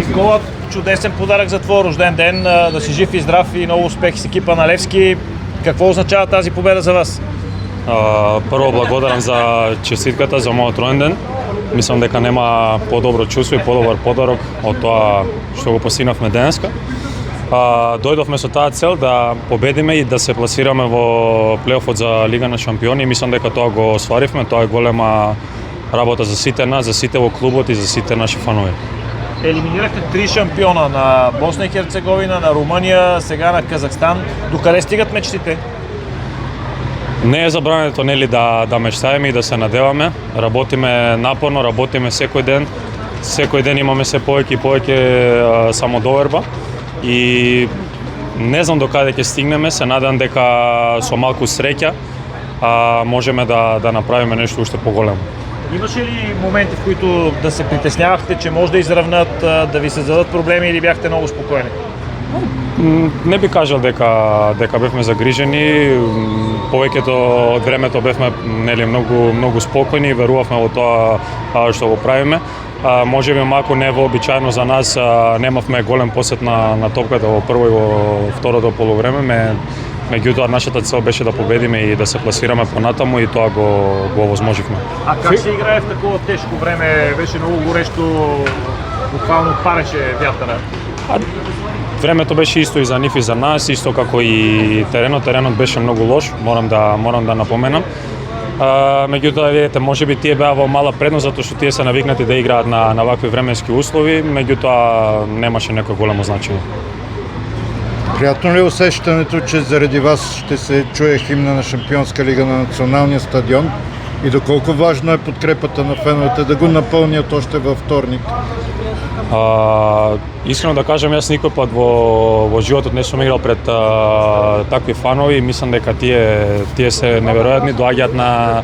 Никола, чудесен подарък за твой рожден ден, да си жив и здрав и много успехи с екипа на Левски. Какво означава тази победа за вас? Прво благодарам за честитката за мојот ројен ден. Мислам дека нема подобро чувство и подобар подарок од тоа што го постигнавме денеска. Дојдовме со таа цел да победиме и да се пласираме во плейофот за Лига на шампиони. Мислам дека тоа го остваривме, тоа е голема работа за сите нас, за сите во клубот и за сите наши фанови. Елиминирахте 3 шампиона на Босна и Херцеговина, на Румъния, сега на Казахстан. Докъде стигат мечтите? Не е забрането нели да мечтаеме и да се надеваме. Работиме напорно, работиме секој ден. Секој ден имаме се повеќе и повеќе самодоверба и не знам докаде ќе стигнеме. Се надам дека со малку среќа можеме да направиме нешто уште поголемо. Имаше ли моменти, в които да се притеснявахте, че може да изравнат, да ви създадат проблеми или бяхте много спокойни? Не би кажал дека бевме загрижени. Повеќето од времето бевме нели многу спокойни и верувавме во тоа што го правиме. Можеби малку невообичаено за нас, немавме голем посет на топката во прво и во второто полувреме. Меѓутоа нашата цел беше да победиме и да се пласираме понатаму и тоа го овозможивме. А как се играе в такова тежко време? Беше много горещо, буквално пареше вятъра. Времето беше исто и за нив и за нас, исто како и теренот. Теренот беше многу лош, морам да напоменам. Меѓутоа, видите, можеби тие беа во мала предност затоа што тие се навикнати да играат на вакви временски услови, меѓутоа немаше некој големо значење. Приятно ли е усещането, че заради вас ще се чуе химна на Шампионска лига на националния стадион и доколко важно е подкрепата на феновете да го напълнят още във вторник? Искрено да кажам, јас никој пат во животот не сум играл пред такви фанови. Мислам дека тие се неверојатни, доаѓаат на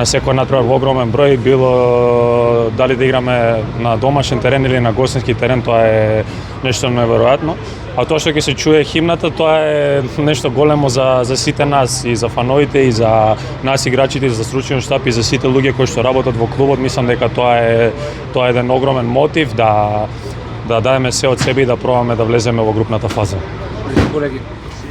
секој надпревар во огромен број, било дали да играме на домашен терен или на гостински терен, тоа е нешто неверојатно. А тоа што ќе се чуе химната, тоа е нешто големо за сите нас, и за фановите, и за нас играчите, и за стручниот штаб, и за сите луѓе кои што работат во клубот. Мислам дека тоа е еден огромен мотив да дадеме се од себе и да пробаме да влеземе во групната фаза. Колеги.